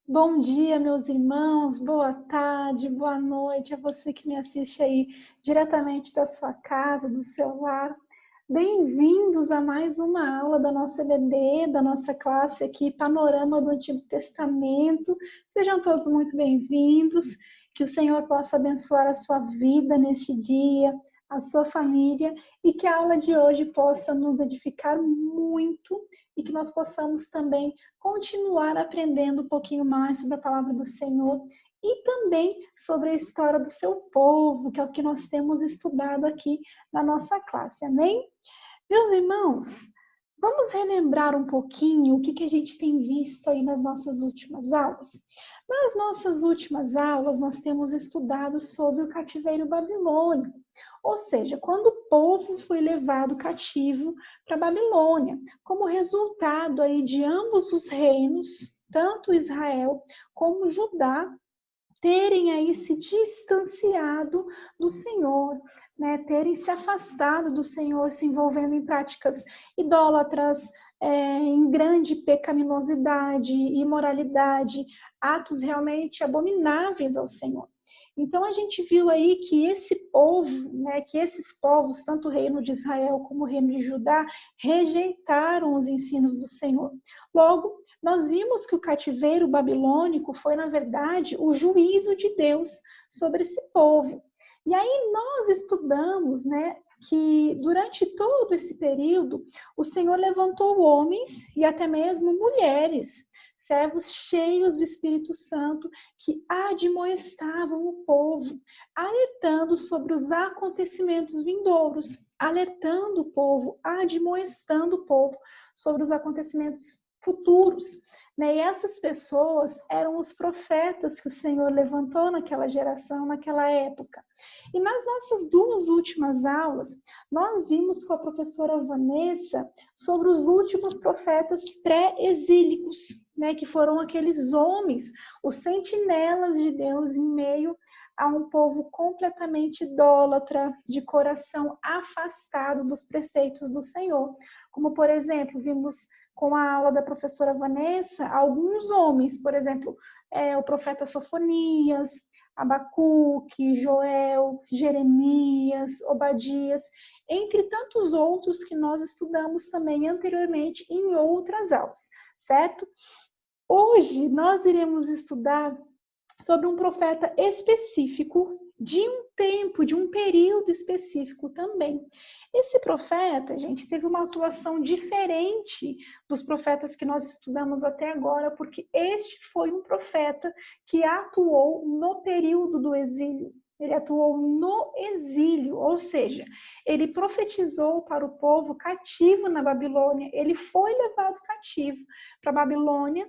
Bom dia, meus irmãos, boa tarde, boa noite a você que me assiste aí diretamente da sua casa, do seu lar. Bem-vindos a mais uma aula da nossa EBD, da nossa classe aqui, Panorama do Antigo Testamento. Sejam todos muito bem-vindos, que o Senhor possa abençoar a sua vida neste dia, a sua família, e que a aula de hoje possa nos edificar muito e que nós possamos também continuar aprendendo um pouquinho mais sobre a palavra do Senhor e também sobre a história do seu povo, que é o que nós temos estudado aqui na nossa classe. Amém? Meus irmãos, vamos relembrar um pouquinho o que a gente tem visto aí nas nossas últimas aulas. Nas nossas últimas aulas, nós temos estudado sobre o cativeiro babilônico, ou seja, quando o povo foi levado cativo para Babilônia, como resultado aí de ambos os reinos, tanto Israel como Judá, terem aí se distanciado do Senhor, né? Terem se afastado do Senhor, se envolvendo em práticas idólatras, em grande pecaminosidade, imoralidade, atos realmente abomináveis ao Senhor. Então a gente viu aí que esse povo, né, que esses povos, tanto o reino de Israel como o reino de Judá, rejeitaram os ensinos do Senhor. Logo, nós vimos que o cativeiro babilônico foi, na verdade, o juízo de Deus sobre esse povo. E aí nós estudamos, né, que durante todo esse período, o Senhor levantou homens e até mesmo mulheres, servos cheios do Espírito Santo, que admoestavam o povo, alertando sobre os acontecimentos vindouros, alertando o povo, admoestando o povo sobre os acontecimentos futuros, né? E essas pessoas eram os profetas que o Senhor levantou naquela geração, naquela época. E nas nossas duas últimas aulas, nós vimos com a professora Vanessa sobre os últimos profetas pré-exílicos, né? Que foram aqueles homens, os sentinelas de Deus em meio a um povo completamente idólatra, de coração afastado dos preceitos do Senhor. Como, por exemplo, vimos com a aula da professora Vanessa, alguns homens, por exemplo, o profeta Sofonias, Abacuque, Joel, Jeremias, Obadias, entre tantos outros que nós estudamos também anteriormente em outras aulas, certo? Hoje nós iremos estudar sobre um profeta específico, de um tempo, de um período específico também. Esse profeta, gente, teve uma atuação diferente dos profetas que nós estudamos até agora, porque este foi um profeta que atuou no período do exílio. Ele atuou no exílio, ou seja, ele profetizou para o povo cativo na Babilônia. Ele foi levado cativo para a Babilônia,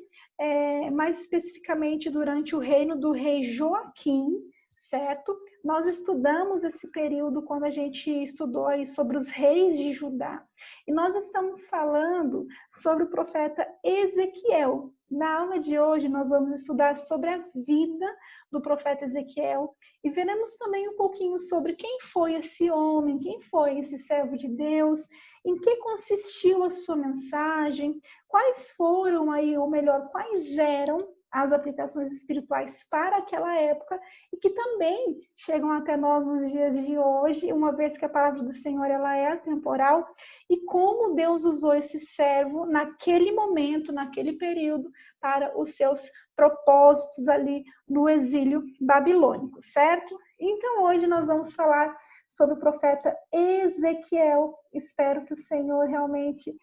mais especificamente durante o reino do rei Joaquim, certo? Nós estudamos esse período quando a gente estudou aí sobre os reis de Judá. E nós estamos falando sobre o profeta Ezequiel. Na aula de hoje, nós vamos estudar sobre a vida do profeta Ezequiel e veremos também um pouquinho sobre quem foi esse homem, quem foi esse servo de Deus, em que consistiu a sua mensagem, quais foram aí, ou melhor, quais eram as aplicações espirituais para aquela época e que também chegam até nós nos dias de hoje, uma vez que a palavra do Senhor ela é atemporal, e como Deus usou esse servo naquele momento, naquele período, para os seus propósitos ali no exílio babilônico, certo? Então hoje nós vamos falar sobre o profeta Ezequiel. Espero que o Senhor realmente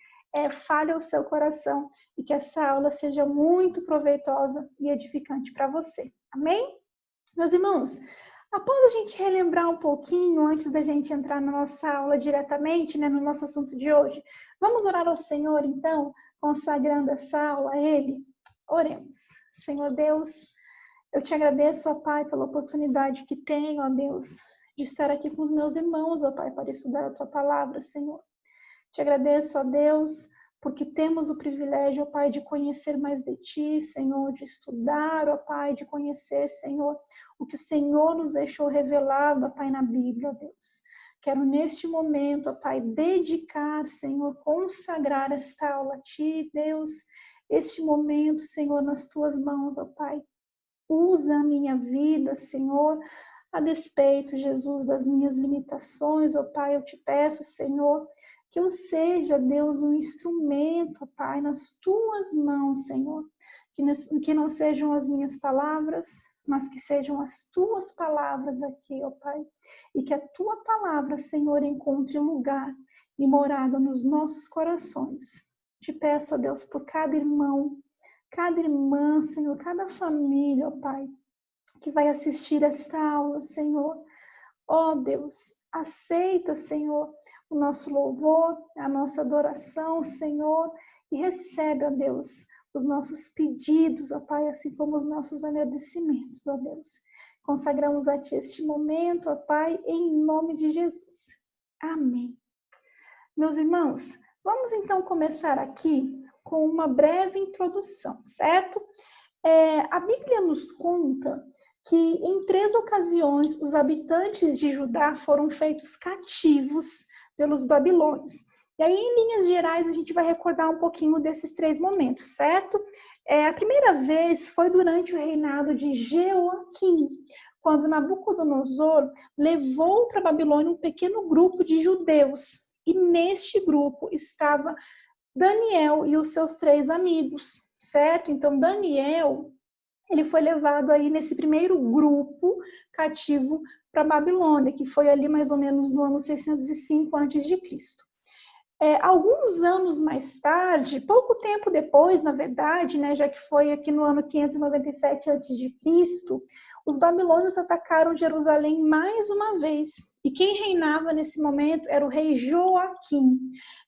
fale ao seu coração e que essa aula seja muito proveitosa e edificante para você. Amém? Meus irmãos, após a gente relembrar um pouquinho, antes da gente entrar na nossa aula diretamente, né, no nosso assunto de hoje, vamos orar ao Senhor, então, consagrando essa aula a Ele? Oremos. Senhor Deus, eu te agradeço, ó Pai, pela oportunidade que tenho, ó Deus, de estar aqui com os meus irmãos, ó Pai, para estudar a Tua palavra, Senhor. Te agradeço, ó Deus, porque temos o privilégio, ó Pai, de conhecer mais de Ti, Senhor, de estudar, ó Pai, de conhecer, Senhor, o que o Senhor nos deixou revelado, ó Pai, na Bíblia, ó Deus. Quero neste momento, ó Pai, dedicar, Senhor, consagrar esta aula a Ti, Deus, este momento, Senhor, nas tuas mãos, ó Pai. Usa a minha vida, Senhor, a despeito, Jesus, das minhas limitações, ó Pai. Eu te peço, Senhor, que eu seja, Deus, um instrumento, ó Pai, nas tuas mãos, Senhor. Que não sejam as minhas palavras, mas que sejam as tuas palavras aqui, ó Pai. E que a tua palavra, Senhor, encontre lugar e morada nos nossos corações. Te peço, ó Deus, por cada irmão, cada irmã, Senhor, cada família, ó Pai, que vai assistir esta aula, Senhor. Ó Deus, aceita, Senhor, o nosso louvor, a nossa adoração, Senhor, e recebe, ó Deus, os nossos pedidos, ó Pai, assim como os nossos agradecimentos, ó Deus. Consagramos a Ti este momento, ó Pai, em nome de Jesus. Amém. Meus irmãos, vamos então começar aqui com uma breve introdução, certo? A Bíblia nos conta que em 3 ocasiões os habitantes de Judá foram feitos cativos pelos babilônios. E aí, em linhas gerais, a gente vai recordar um pouquinho desses 3 momentos, certo? A primeira vez foi durante o reinado de Jeoaquim, quando Nabucodonosor levou para a Babilônia um pequeno grupo de judeus. E neste grupo estava Daniel e os seus 3 amigos, certo? Então, Daniel, ele foi levado aí nesse primeiro grupo cativo para a Babilônia, que foi ali mais ou menos no ano 605 a.C. Alguns anos mais tarde, pouco tempo depois, na verdade, né, já que foi aqui no ano 597 a.C., os babilônios atacaram Jerusalém mais uma vez. E quem reinava nesse momento era o rei Joaquim.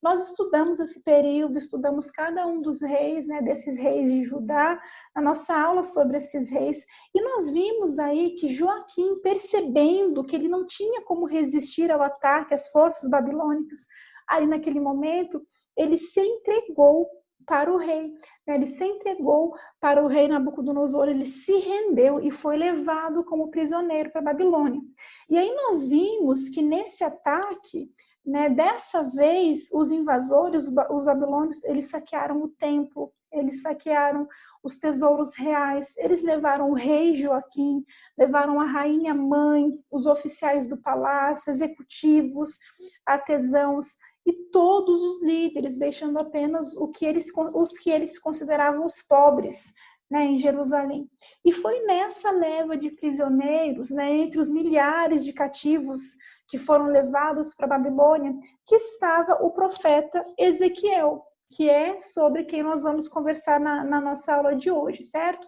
Nós estudamos esse período, estudamos cada um dos reis, né, desses reis de Judá, na nossa aula sobre esses reis. E nós vimos aí que Joaquim, percebendo que ele não tinha como resistir ao ataque às forças babilônicas, ali naquele momento, ele se entregou para o rei, né? Ele se entregou para o rei Nabucodonosor, ele se rendeu e foi levado como prisioneiro para a Babilônia. E aí nós vimos que nesse ataque, né, dessa vez, os invasores, os babilônios, eles saquearam o templo, eles saquearam os tesouros reais, eles levaram o rei Joaquim, levaram a rainha mãe, os oficiais do palácio, executivos, artesãos, e todos os líderes, deixando apenas os que eles consideravam os pobres, né, em Jerusalém. E foi nessa leva de prisioneiros, né, entre os milhares de cativos que foram levados para a Babilônia, que estava o profeta Ezequiel, que é sobre quem nós vamos conversar na nossa aula de hoje, certo?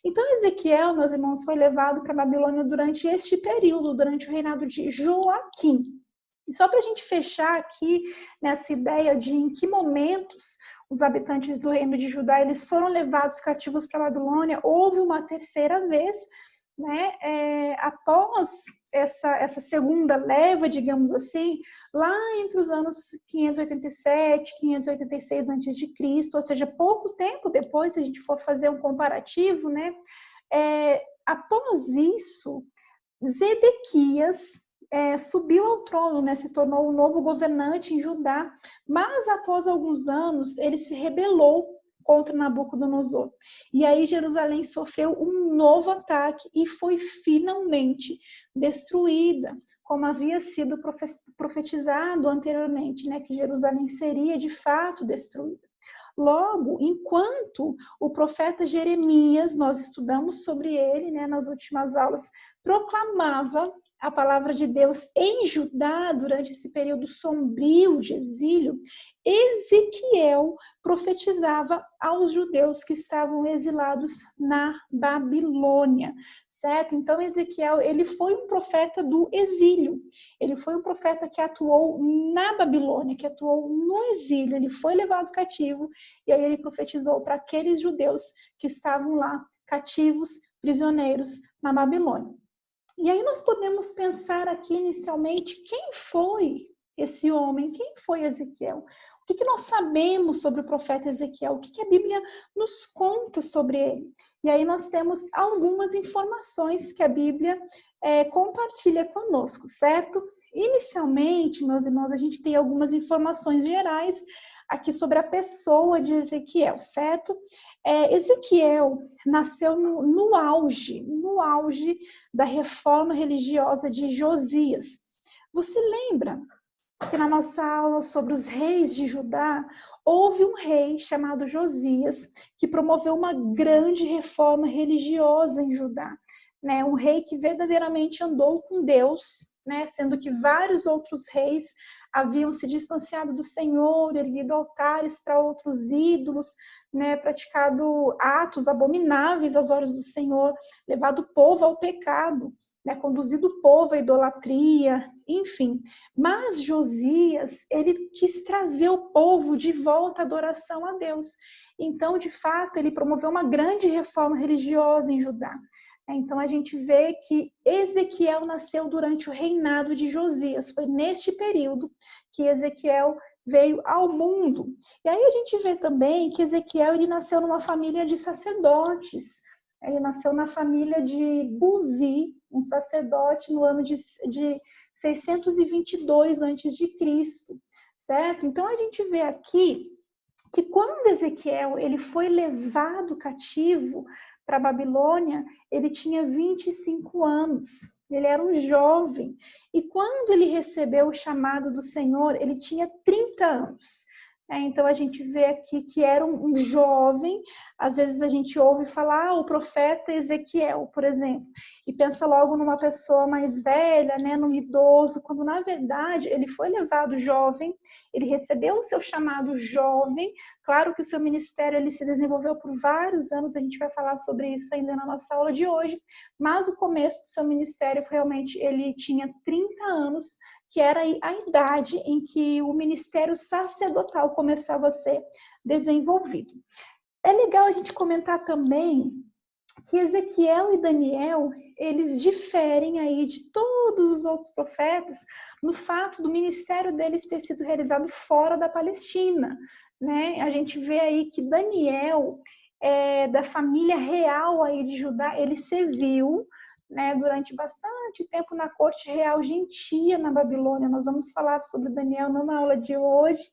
Então, Ezequiel, meus irmãos, foi levado para a Babilônia durante este período, durante o reinado de Joaquim. E só para a gente fechar aqui nessa ideia de em que momentos os habitantes do reino de Judá eles foram levados cativos para a Babilônia, houve uma terceira vez, né, após essa segunda leva, digamos assim, lá entre os anos 587, 586 a.C., ou seja, pouco tempo depois, se a gente for fazer um comparativo, né, após isso, Zedequias subiu ao trono, né, se tornou o novo governante em Judá, mas após alguns anos ele se rebelou contra Nabucodonosor. E aí Jerusalém sofreu um novo ataque e foi finalmente destruída, como havia sido profetizado anteriormente, né, que Jerusalém seria de fato destruída. Logo, enquanto o profeta Jeremias, nós estudamos sobre ele, né, nas últimas aulas, proclamava a palavra de Deus em Judá durante esse período sombrio de exílio, Ezequiel profetizava aos judeus que estavam exilados na Babilônia, certo? Então Ezequiel, ele foi um profeta do exílio, ele foi um profeta que atuou na Babilônia, que atuou no exílio, ele foi levado cativo e aí ele profetizou para aqueles judeus que estavam lá cativos, prisioneiros na Babilônia. E aí nós podemos pensar aqui inicialmente quem foi esse homem, quem foi Ezequiel? O que nós sabemos sobre o profeta Ezequiel? O que a Bíblia nos conta sobre ele? E aí nós temos algumas informações que a Bíblia compartilha conosco, certo? Inicialmente, meus irmãos, a gente tem algumas informações gerais aqui sobre a pessoa de Ezequiel, certo? Ezequiel nasceu no auge da reforma religiosa de Josias. Você lembra que na nossa aula sobre os reis de Judá, houve um rei chamado Josias que promoveu uma grande reforma religiosa em Judá, né? Um rei que verdadeiramente andou com Deus, né? Sendo que vários outros reis haviam se distanciado do Senhor, erguido altares para outros ídolos, né? Praticado atos abomináveis aos olhos do Senhor, levado o povo ao pecado, né? Conduzido o povo à idolatria, enfim. Mas Josias, ele quis trazer o povo de volta à adoração a Deus. Então, de fato, ele promoveu uma grande reforma religiosa em Judá. Então, a gente vê que Ezequiel nasceu durante o reinado de Josias. Foi neste período que Ezequiel veio ao mundo. E aí a gente vê também que Ezequiel ele nasceu numa família de sacerdotes. Ele nasceu na família de Buzi, um sacerdote, no ano de 622 a.C., certo? Então, a gente vê aqui que quando Ezequiel ele foi levado cativo para a Babilônia, ele tinha 25 anos, ele era um jovem. E quando ele recebeu o chamado do Senhor, ele tinha 30 anos. Então, a gente vê aqui que era um jovem. Às vezes a gente ouve falar o profeta Ezequiel, por exemplo, e pensa logo numa pessoa mais velha, né, num idoso, quando na verdade ele foi levado jovem, ele recebeu o seu chamado jovem. Claro que o seu ministério ele se desenvolveu por vários anos, a gente vai falar sobre isso ainda na nossa aula de hoje, mas o começo do seu ministério realmente ele tinha 30 anos, que era a idade em que o ministério sacerdotal começava a ser desenvolvido. É legal a gente comentar também que Ezequiel e Daniel, eles diferem aí de todos os outros profetas no fato do ministério deles ter sido realizado fora da Palestina, né? A gente vê aí que Daniel, da família real aí de Judá, ele serviu, né, durante bastante tempo na corte real gentia na Babilônia. Nós vamos falar sobre Daniel não na aula de hoje,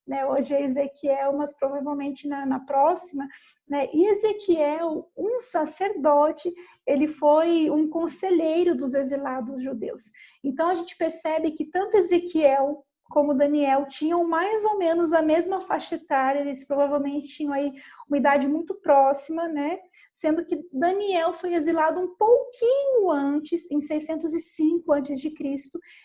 né? Hoje é Ezequiel, mas provavelmente na próxima, né? E Ezequiel, um sacerdote, ele foi um conselheiro dos exilados judeus. Então a gente percebe que tanto Ezequiel como Daniel tinham mais ou menos a mesma faixa etária, eles provavelmente tinham aí uma idade muito próxima, né? Sendo que Daniel foi exilado um pouquinho antes, em 605 a.C.,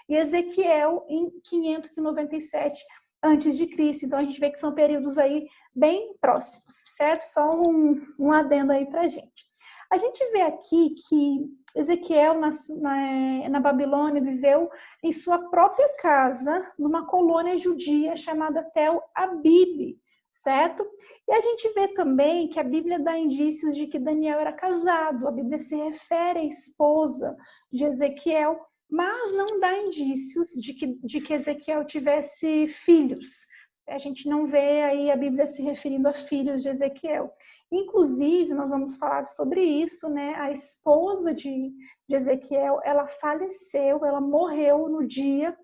e Ezequiel em 597 a.C. Então a gente vê que são períodos aí bem próximos, certo? Só um adendo aí pra gente. A gente vê aqui que Ezequiel, na Babilônia, viveu em sua própria casa, numa colônia judia chamada Tel Abib, certo? E a gente vê também que a Bíblia dá indícios de que Daniel era casado, a Bíblia se refere à esposa de Ezequiel, mas não dá indícios de que Ezequiel tivesse filhos. A gente não vê aí a Bíblia se referindo a filhos de Ezequiel. Inclusive, nós vamos falar sobre isso, né? A esposa de Ezequiel, ela faleceu, ela morreu no dia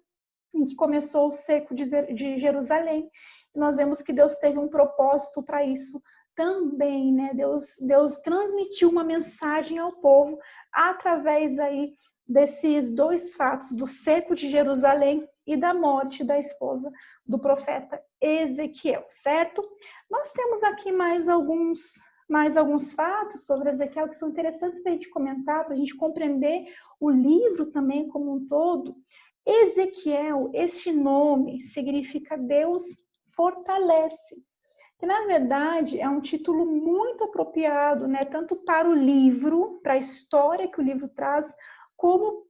em que começou o cerco de Jerusalém. E nós vemos que Deus teve um propósito para isso também, né? Deus transmitiu uma mensagem ao povo através aí desses dois fatos, do cerco de Jerusalém e da morte da esposa do profeta Ezequiel, certo? Nós temos aqui mais alguns fatos sobre Ezequiel que são interessantes para a gente comentar, para a gente compreender o livro também como um todo. Ezequiel, este nome significa Deus fortalece, que na verdade é um título muito apropriado, né, tanto para o livro, para a história que o livro traz, como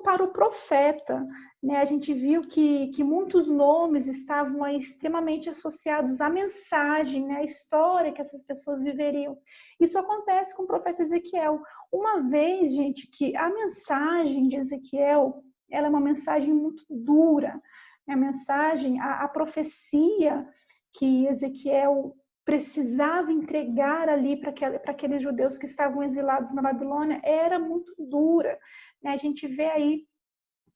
para o profeta, né? A gente viu que muitos nomes estavam aí extremamente associados à mensagem, né? À história que essas pessoas viveriam. Isso acontece com o profeta Ezequiel. Uma vez, gente, que a mensagem de Ezequiel, ela é uma mensagem muito dura. A mensagem, a profecia que Ezequiel precisava entregar ali para aqueles judeus que estavam exilados na Babilônia era muito dura. A gente vê aí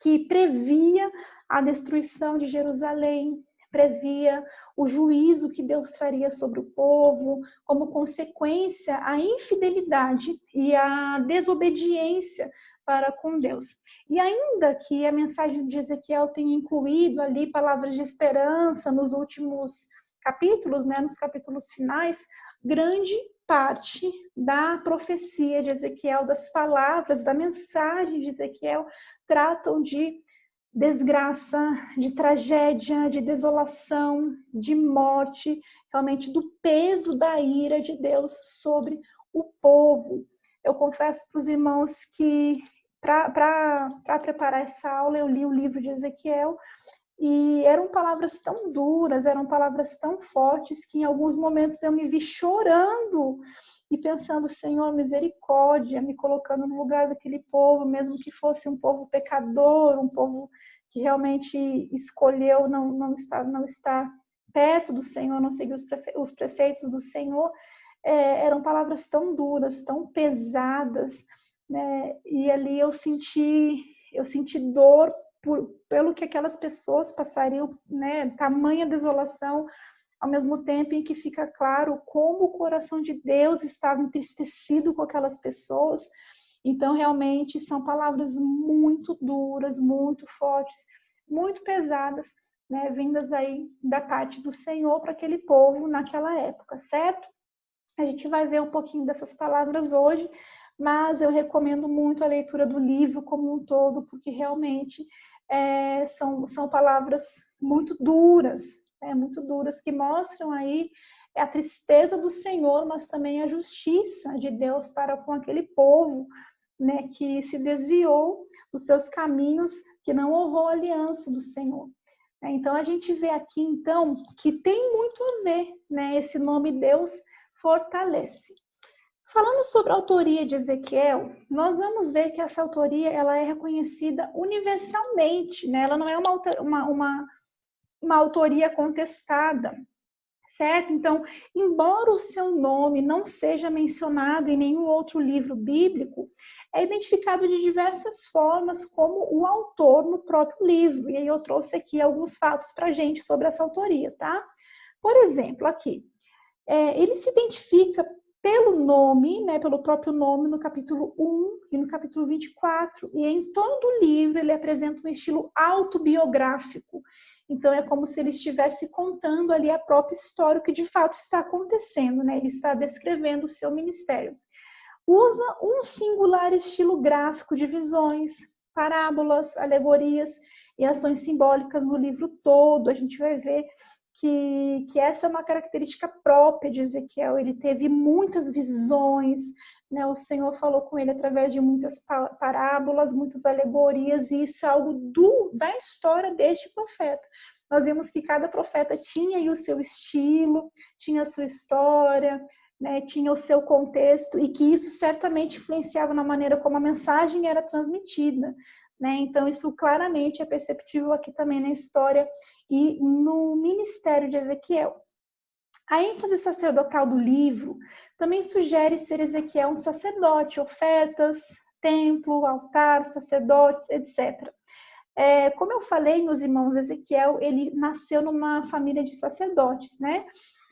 que previa a destruição de Jerusalém, previa o juízo que Deus traria sobre o povo, como consequência a infidelidade e a desobediência para com Deus. E ainda que a mensagem de Ezequiel tenha incluído ali palavras de esperança nos últimos capítulos, né, nos capítulos finais, grande parte da profecia de Ezequiel, das palavras, da mensagem de Ezequiel, tratam de desgraça, de tragédia, de desolação, de morte, realmente do peso da ira de Deus sobre o povo. Eu confesso para os irmãos que, para preparar essa aula, eu li o livro de Ezequiel e eram palavras tão duras, eram palavras tão fortes que em alguns momentos eu me vi chorando e pensando, Senhor, misericórdia, me colocando no lugar daquele povo, mesmo que fosse um povo pecador, um povo que realmente escolheu não estar perto do Senhor, não seguir os preceitos do Senhor, eram palavras tão duras, tão pesadas, né? E ali eu senti dor pelo que aquelas pessoas passariam, né? Tamanha desolação, ao mesmo tempo em que fica claro como o coração de Deus estava entristecido com aquelas pessoas. Então, realmente, são palavras muito duras, muito fortes, muito pesadas, né, vindas aí da parte do Senhor para aquele povo naquela época, certo? A gente vai ver um pouquinho dessas palavras hoje, mas eu recomendo muito a leitura do livro como um todo, porque realmente são palavras muito duras, que mostram aí a tristeza do Senhor, mas também a justiça de Deus para com aquele povo, né, que se desviou dos seus caminhos, que não honrou a aliança do Senhor. Então a gente vê aqui então que tem muito a ver, né, esse nome Deus fortalece. Falando sobre a autoria de Ezequiel, nós vamos ver que essa autoria ela é reconhecida universalmente, né? Ela não é uma autoria contestada, certo? Então, embora o seu nome não seja mencionado em nenhum outro livro bíblico, é identificado de diversas formas como o autor no próprio livro. E aí eu trouxe aqui alguns fatos para a gente sobre essa autoria, tá? Por exemplo, aqui, ele se identifica pelo nome, né, pelo próprio nome no capítulo 1 e no capítulo 24. E em todo o livro ele apresenta um estilo autobiográfico. Então é como se ele estivesse contando ali a própria história, o que de fato está acontecendo, né? Ele está descrevendo o seu ministério. Usa um singular estilo gráfico de visões, parábolas, alegorias e ações simbólicas no livro todo. A gente vai ver que essa é uma característica própria de Ezequiel. Ele teve muitas visões, né? O Senhor falou com ele através de muitas parábolas, muitas alegorias, e isso é algo da história deste profeta. Nós vimos que cada profeta tinha aí o seu estilo, tinha a sua história, né? Tinha o seu contexto, e que isso certamente influenciava na maneira como a mensagem era transmitida. Né? Então, isso claramente é perceptível aqui também na história e no ministério de Ezequiel. A ênfase sacerdotal do livro também sugere ser Ezequiel um sacerdote, ofertas, templo, altar, sacerdotes, etc. Como eu falei, meus irmãos, Ezequiel, ele nasceu numa família de sacerdotes, né?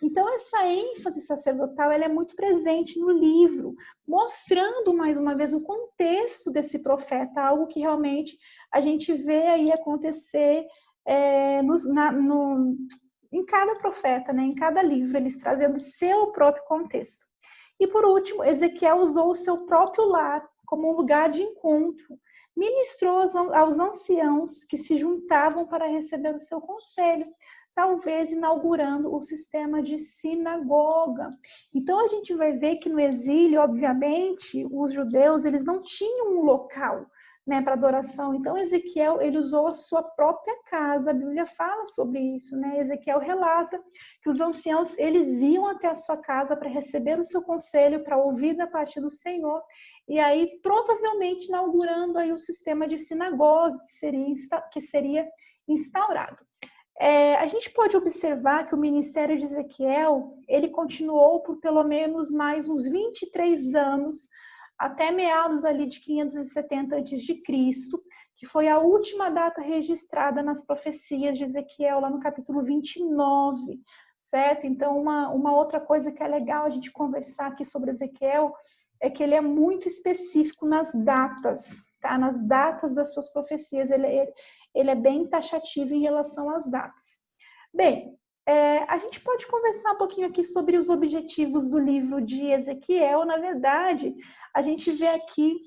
Então, essa ênfase sacerdotal ela é muito presente no livro, mostrando, mais uma vez, o contexto desse profeta, algo que realmente a gente vê aí acontecer em cada profeta, né? Em cada livro, eles trazendo seu próprio contexto. E, por último, Ezequiel usou o seu próprio lar como um lugar de encontro, ministrou aos anciãos que se juntavam para receber o seu conselho, talvez inaugurando o sistema de sinagoga. Então a gente vai ver que no exílio, obviamente, os judeus eles não tinham um local, né, para adoração. Então Ezequiel ele usou a sua própria casa. A Bíblia fala sobre isso, né? Ezequiel relata que os anciãos eles iam até a sua casa para receber o seu conselho, para ouvir da parte do Senhor. E aí, provavelmente, inaugurando aí o sistema de sinagoga que seria instaurado. A gente pode observar que o ministério de Ezequiel, ele continuou por pelo menos mais uns 23 anos até meados ali de 570 a.C., que foi a última data registrada nas profecias de Ezequiel, lá no capítulo 29, certo? Então, uma outra coisa que é legal a gente conversar aqui sobre Ezequiel é que ele é muito específico nas datas, tá? Nas datas das suas profecias, ele é bem taxativo em relação às datas. Bem, a gente pode conversar um pouquinho aqui sobre os objetivos do livro de Ezequiel. Na verdade, a gente vê aqui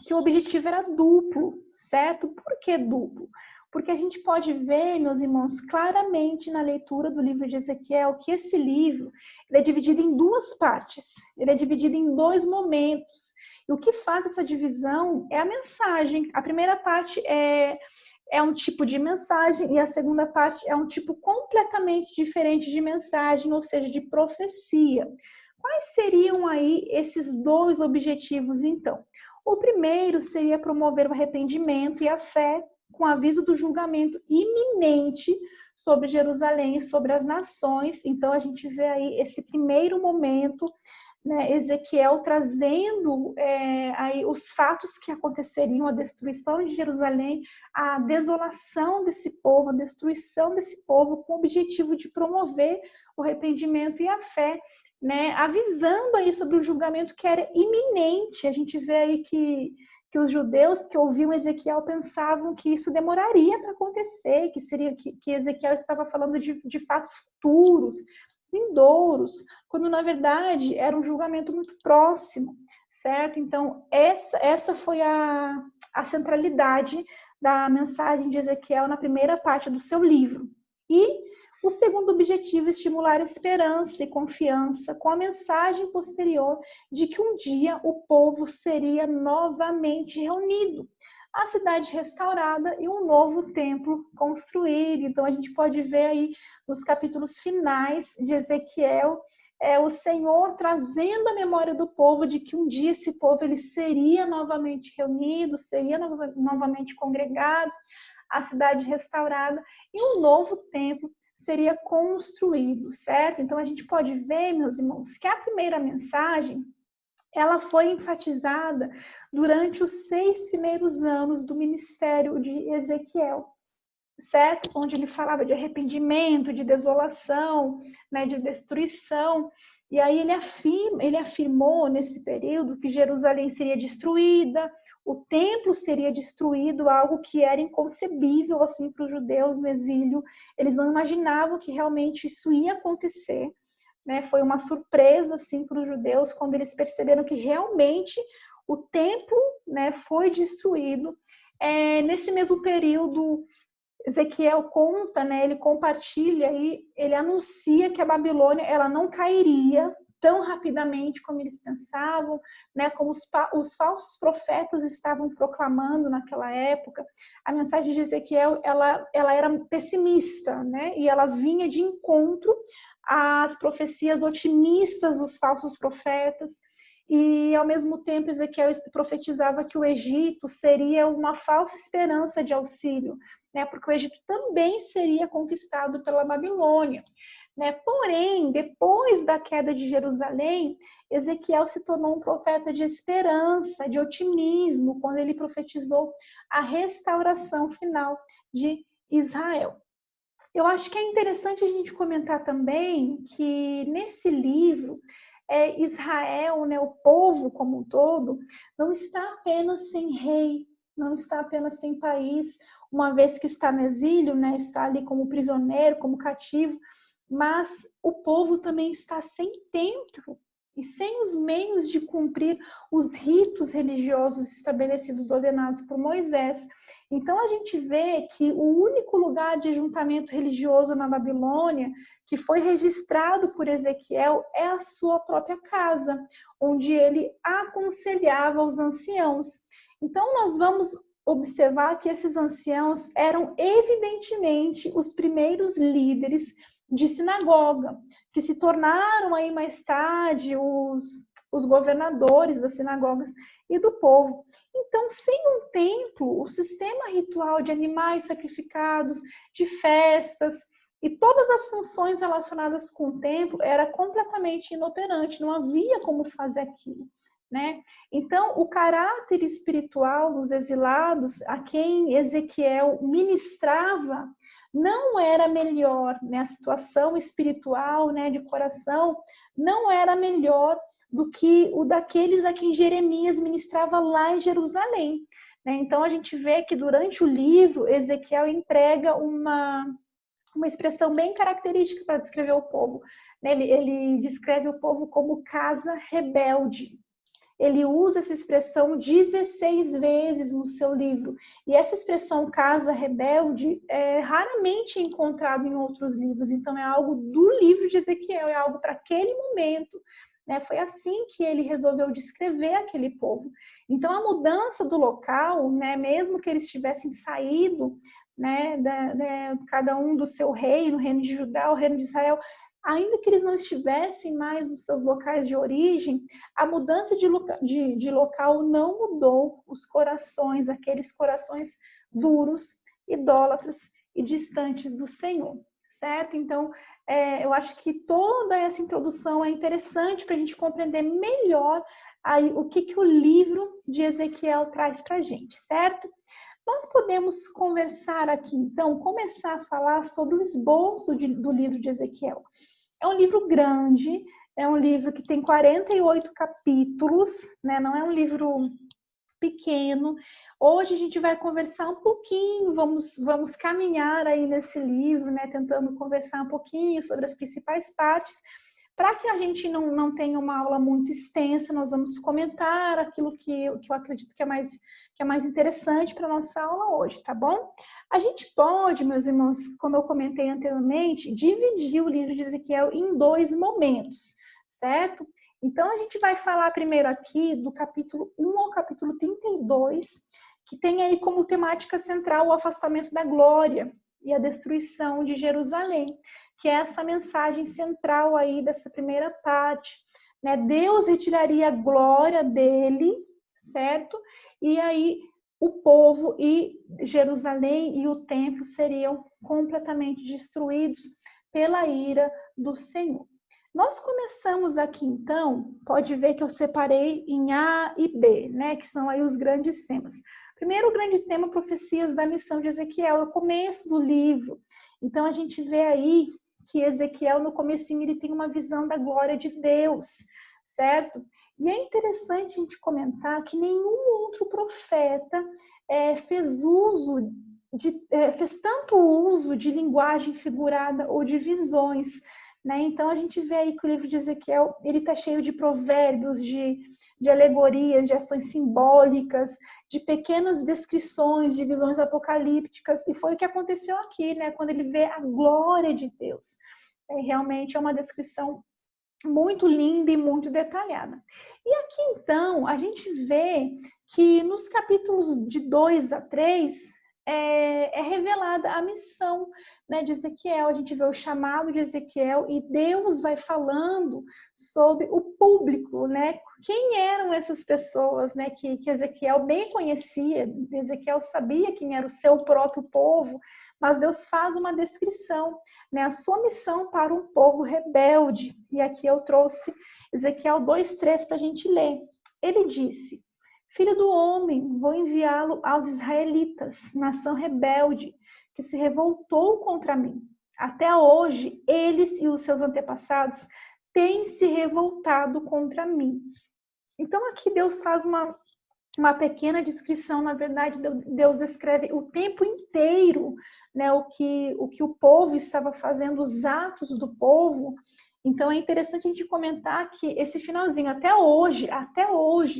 que o objetivo era duplo, certo? Por que duplo? Porque a gente pode ver, meus irmãos, claramente na leitura do livro de Ezequiel, que esse livro ele é dividido em duas partes, ele é dividido em dois momentos. E o que faz essa divisão é a mensagem. A primeira parte é um tipo de mensagem e a segunda parte é um tipo completamente diferente de mensagem, ou seja, de profecia. Quais seriam aí esses dois objetivos, então? O primeiro seria promover o arrependimento e a fé com aviso do julgamento iminente sobre Jerusalém e sobre as nações. Então, a gente vê aí esse primeiro momento, né, Ezequiel trazendo aí os fatos que aconteceriam, a destruição de Jerusalém, a desolação desse povo, a destruição desse povo, com o objetivo de promover o arrependimento e a fé, né, avisando aí sobre o julgamento que era iminente. A gente vê aí que os judeus que ouviam Ezequiel pensavam que isso demoraria para acontecer, que Ezequiel estava falando de fatos futuros, vindouros, quando na verdade era um julgamento muito próximo, certo? Então, essa foi a centralidade da mensagem de Ezequiel na primeira parte do seu livro. E o segundo objetivo é estimular a esperança e confiança com a mensagem posterior de que um dia o povo seria novamente reunido, a cidade restaurada e um novo templo construído. Então, a gente pode ver aí nos capítulos finais de Ezequiel, o Senhor trazendo a memória do povo de que um dia esse povo ele seria novamente reunido, seria novamente congregado, a cidade restaurada e um novo templo seria construído, certo? Então, a gente pode ver, meus irmãos, que a primeira mensagem ela foi enfatizada durante os 6 primeiros anos do ministério de Ezequiel, certo? Onde ele falava de arrependimento, de desolação, né, de destruição. E aí ele afirmou nesse período que Jerusalém seria destruída, o templo seria destruído, algo que era inconcebível assim para os judeus no exílio. Eles não imaginavam que realmente isso ia acontecer, né? Foi uma surpresa assim para os judeus quando eles perceberam que realmente o templo, né, foi destruído. Nesse mesmo período, Ezequiel conta, né, ele compartilha e ele anuncia que a Babilônia ela não cairia tão rapidamente como eles pensavam, né, como os falsos profetas estavam proclamando naquela época. A mensagem de Ezequiel ela era pessimista, né, e ela vinha de encontro às profecias otimistas dos falsos profetas. E, ao mesmo tempo, Ezequiel profetizava que o Egito seria uma falsa esperança de auxílio, né? Porque o Egito também seria conquistado pela Babilônia, né? Porém, depois da queda de Jerusalém, Ezequiel se tornou um profeta de esperança, de otimismo, quando ele profetizou a restauração final de Israel. Eu acho que é interessante a gente comentar também que nesse livro, Israel, né, o povo como um todo, não está apenas sem rei, não está apenas sem país, uma vez que está no exílio, né, está ali como prisioneiro, como cativo, mas o povo também está sem templo e sem os meios de cumprir os ritos religiosos estabelecidos, ordenados por Moisés. Então, a gente vê que o único lugar de ajuntamento religioso na Babilônia que foi registrado por Ezequiel é a sua própria casa, onde ele aconselhava os anciãos. Então, nós vamos observar que esses anciãos eram evidentemente os primeiros líderes de sinagoga, que se tornaram aí mais tarde os governadores das sinagogas e do povo. Então, sem um templo, o sistema ritual de animais sacrificados, de festas e todas as funções relacionadas com o templo era completamente inoperante, não havia como fazer aquilo. né? Então, o caráter espiritual dos exilados, a quem Ezequiel ministrava, não era melhor, né? A situação espiritual, né, de coração, não era melhor do que o daqueles a quem Jeremias ministrava lá em Jerusalém, né? Então, a gente vê que durante o livro, Ezequiel emprega uma expressão bem característica para descrever o povo. Ele descreve o povo como casa rebelde. Ele usa essa expressão 16 vezes no seu livro. E essa expressão casa rebelde é raramente encontrada em outros livros. Então, é algo do livro de Ezequiel, é algo para aquele momento. Né? Foi assim que ele resolveu descrever aquele povo. Então, a mudança do local, né, mesmo que eles tivessem saído, né, cada um do seu reino, o reino de Judá, o reino de Israel, ainda que eles não estivessem mais nos seus locais de origem, a mudança de local não mudou os corações, aqueles corações duros, idólatras e distantes do Senhor, certo? Então, eu acho que toda essa introdução é interessante para a gente compreender melhor aí o que o livro de Ezequiel traz para a gente, certo? Nós podemos conversar aqui, então, começar a falar sobre o esboço do livro de Ezequiel. É um livro grande, é um livro que tem 48 capítulos, né? Não é um livro pequeno. Hoje a gente vai conversar um pouquinho, vamos caminhar aí nesse livro, né? Tentando conversar um pouquinho sobre as principais partes. Para que a gente não tenha uma aula muito extensa, nós vamos comentar aquilo que eu acredito que é mais interessante para a nossa aula hoje, tá bom? A gente pode, meus irmãos, como eu comentei anteriormente, dividir o livro de Ezequiel em 2 momentos, certo? Então, a gente vai falar primeiro aqui do capítulo 1 ao capítulo 32, que tem aí como temática central o afastamento da glória e a destruição de Jerusalém, que é essa mensagem central aí dessa primeira parte, né? Deus retiraria a glória dele, certo? E aí o povo e Jerusalém e o templo seriam completamente destruídos pela ira do Senhor. Nós começamos aqui, então, pode ver que eu separei em A e B, né? Que são aí os grandes temas. Primeiro, o grande tema, profecias da missão de Ezequiel, é o começo do livro. Então, a gente vê aí que Ezequiel, no comecinho, ele tem uma visão da glória de Deus, certo? E é interessante a gente comentar que nenhum outro profeta fez tanto uso de linguagem figurada ou de visões, né? Então, a gente vê aí que o livro de Ezequiel, ele está cheio de provérbios, de alegorias, de ações simbólicas, de pequenas descrições, de visões apocalípticas, e foi o que aconteceu aqui, né? Quando ele vê a glória de Deus. Realmente é uma descrição muito linda e muito detalhada. E aqui, então, a gente vê que nos capítulos de 2 a 3, é revelada a missão, né, de Ezequiel. A gente vê o chamado de Ezequiel e Deus vai falando sobre o público, né? Quem eram essas pessoas, né, que Ezequiel bem conhecia. Ezequiel sabia quem era o seu próprio povo, mas Deus faz uma descrição, né, a sua missão para um povo rebelde. E aqui eu trouxe Ezequiel 2:3 para a gente ler. Ele disse: Filho do homem, vou enviá-lo aos israelitas, nação rebelde, que se revoltou contra mim. Até hoje, eles e os seus antepassados têm se revoltado contra mim. Então, aqui Deus faz uma pequena descrição. Na verdade, Deus descreve o tempo inteiro, né, o que o povo estava fazendo, os atos do povo. Então, é interessante a gente comentar que esse finalzinho, até hoje,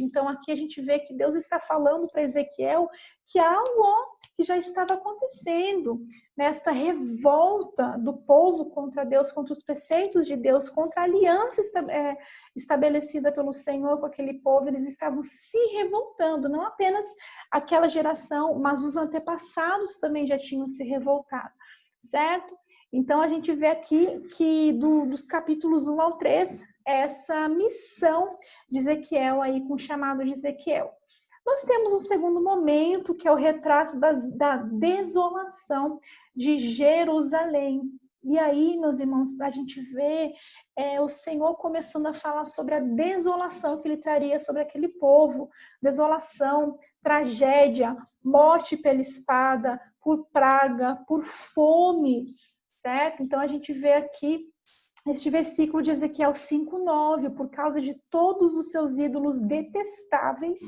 então aqui a gente vê que Deus está falando para Ezequiel que há algo que já estava acontecendo, nessa revolta do povo contra Deus, contra os preceitos de Deus, contra a aliança estabelecida pelo Senhor com aquele povo. Eles estavam se revoltando, não apenas aquela geração, mas os antepassados também já tinham se revoltado, certo? Então, a gente vê aqui que dos capítulos 1 ao 3, essa missão de Ezequiel aí, com o chamado de Ezequiel. Nós temos um segundo momento, que é o retrato da desolação de Jerusalém. E aí, meus irmãos, a gente vê o Senhor começando a falar sobre a desolação que ele traria sobre aquele povo. Desolação, tragédia, morte pela espada, por praga, por fome, certo? Então a gente vê aqui este versículo de Ezequiel 5:9, por causa de todos os seus ídolos detestáveis,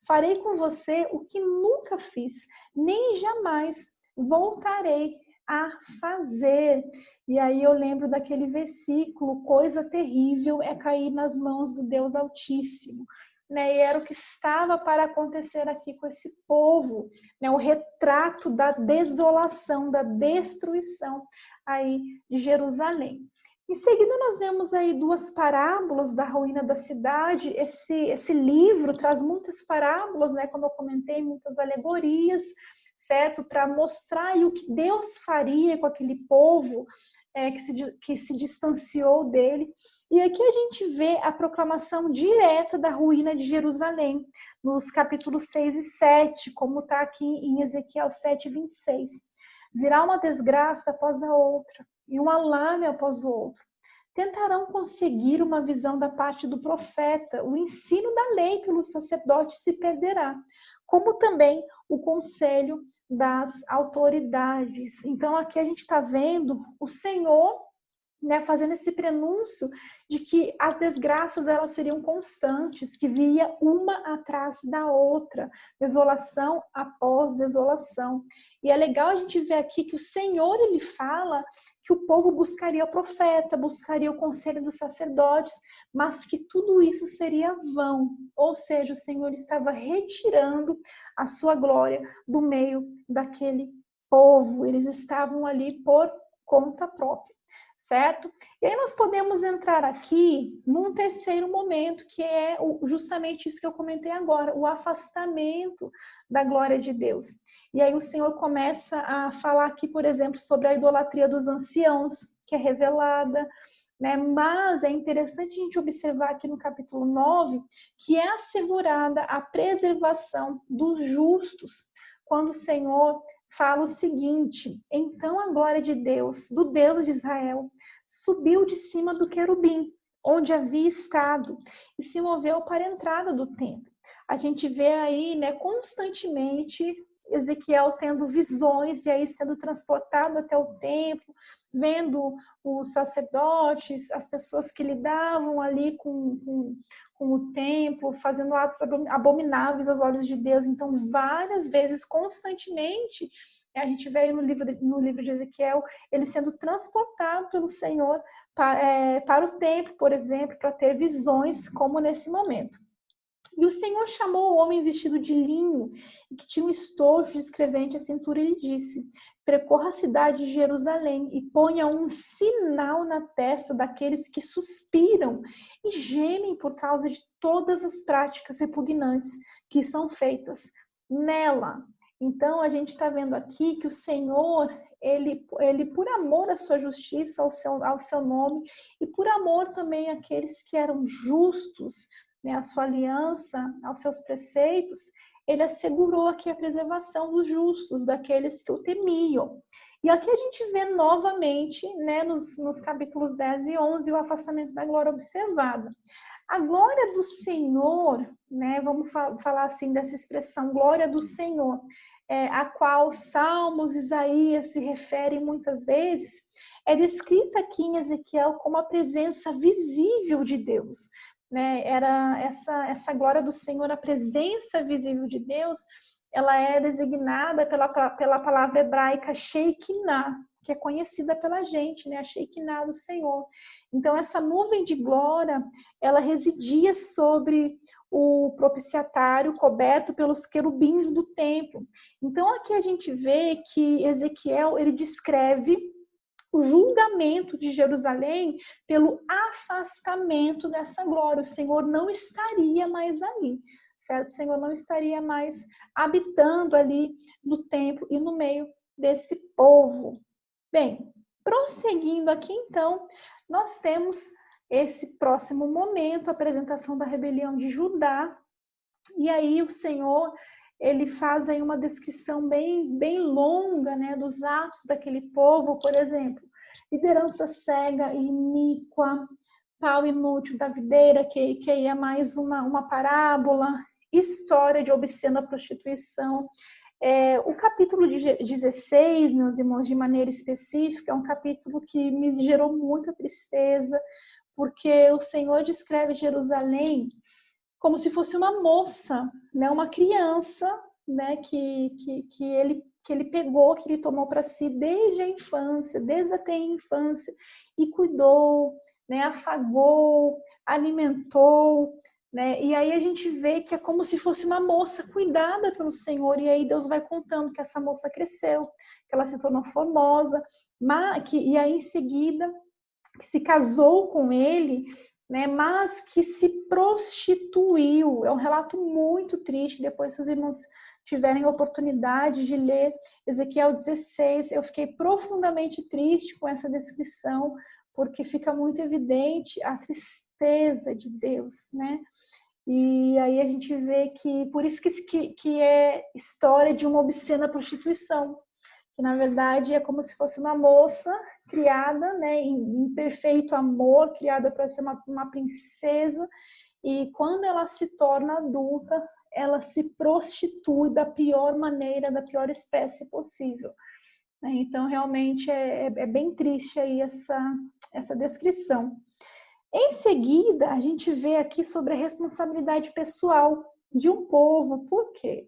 farei com você o que nunca fiz, nem jamais voltarei a fazer. E aí eu lembro daquele versículo, coisa terrível é cair nas mãos do Deus Altíssimo. Né? E era o que estava para acontecer aqui com esse povo, né? O retrato da desolação, da destruição aí de Jerusalém. Em seguida, nós vemos aí duas parábolas da ruína da cidade. Esse livro traz muitas parábolas, né? Como eu comentei, muitas alegorias, certo? Para mostrar aí o que Deus faria com aquele povo que se distanciou dele. E aqui a gente vê a proclamação direta da ruína de Jerusalém, nos capítulos 6 e 7, como está aqui em Ezequiel 7:26. Virá uma desgraça após a outra, e um alarme após o outro. Tentarão conseguir uma visão da parte do profeta, o ensino da lei pelo sacerdote se perderá, como também o conselho das autoridades. Então aqui a gente está vendo o Senhor, né, fazendo esse prenúncio de que as desgraças elas seriam constantes, que via uma atrás da outra, desolação após desolação. E é legal a gente ver aqui que o Senhor, ele fala que o povo buscaria o profeta, buscaria o conselho dos sacerdotes, mas que tudo isso seria vão. Ou seja, o Senhor estava retirando a sua glória do meio daquele povo. Eles estavam ali por conta própria, certo? E aí nós podemos entrar aqui num terceiro momento, que é justamente isso que eu comentei agora, o afastamento da glória de Deus. E aí o Senhor começa a falar aqui, por exemplo, sobre a idolatria dos anciãos, que é revelada, né? Mas é interessante a gente observar aqui no capítulo 9, que é assegurada a preservação dos justos, quando o Senhor fala o seguinte: então a glória de Deus, do Deus de Israel, subiu de cima do querubim, onde havia estado, e se moveu para a entrada do templo. A gente vê aí, né, constantemente Ezequiel tendo visões e aí sendo transportado até o templo, vendo os sacerdotes, as pessoas que lidavam ali com o templo, fazendo atos abomináveis aos olhos de Deus. Então, várias vezes, constantemente, a gente vê aí no livro de Ezequiel, ele sendo transportado pelo Senhor para o templo, por exemplo, para ter visões como nesse momento. E o Senhor chamou o homem vestido de linho e que tinha um estojo de escrevente à cintura e lhe disse: percorra a cidade de Jerusalém e ponha um sinal na testa daqueles que suspiram e gemem por causa de todas as práticas repugnantes que são feitas nela. Então a gente está vendo aqui que o Senhor, ele por amor à sua justiça, ao seu nome, e por amor também àqueles que eram justos, né, a sua aliança, aos seus preceitos, ele assegurou aqui a preservação dos justos, daqueles que o temiam. E aqui a gente vê novamente, né, nos capítulos 10 e 11, o afastamento da glória observada. A glória do Senhor, né, vamos falar assim dessa expressão, glória do Senhor, a qual Salmos, Isaías se referem muitas vezes, é descrita aqui em Ezequiel como a presença visível de Deus. Né? Era essa glória do Senhor, a presença visível de Deus, ela é designada pela palavra hebraica Shekinah, que é conhecida pela gente, né? A Shekinah do Senhor. Então, essa nuvem de glória, ela residia sobre o propiciatário coberto pelos querubins do templo. Então, aqui a gente vê que Ezequiel, ele descreve o julgamento de Jerusalém pelo afastamento dessa glória. O Senhor não estaria mais ali, certo? O Senhor não estaria mais habitando ali no templo e no meio desse povo. Bem, prosseguindo aqui então, nós temos esse próximo momento, a apresentação da rebelião de Judá, e aí o Senhor, ele faz aí uma descrição bem longa, né, dos atos daquele povo, por exemplo, liderança cega e iníqua, pau inútil da videira, que aí é mais uma parábola, história de obscena prostituição. O capítulo 16, meus irmãos, de maneira específica, é um capítulo que me gerou muita tristeza, porque o Senhor descreve Jerusalém como se fosse uma moça, né, uma criança, né, que ele pegou, que ele tomou para si desde a infância, desde a infância, e cuidou, né, afagou, alimentou, né? E aí a gente vê que é como se fosse uma moça cuidada pelo Senhor, e aí Deus vai contando que essa moça cresceu, que ela se tornou formosa, e aí em seguida que se casou com ele, né, mas que se prostituiu. É um relato muito triste. Depois, se os irmãos tiverem oportunidade de ler Ezequiel 16, eu fiquei profundamente triste com essa descrição, porque fica muito evidente a tristeza de Deus, né? E aí a gente vê que, por isso que é história de uma obscena prostituição, que na verdade é como se fosse uma moça criada, né, em perfeito amor, criada para ser uma princesa, e quando ela se torna adulta, ela se prostitui da pior maneira, da pior espécie possível. Então, realmente, é bem triste aí essa descrição. Em seguida, a gente vê aqui sobre a responsabilidade pessoal de um povo. Por quê?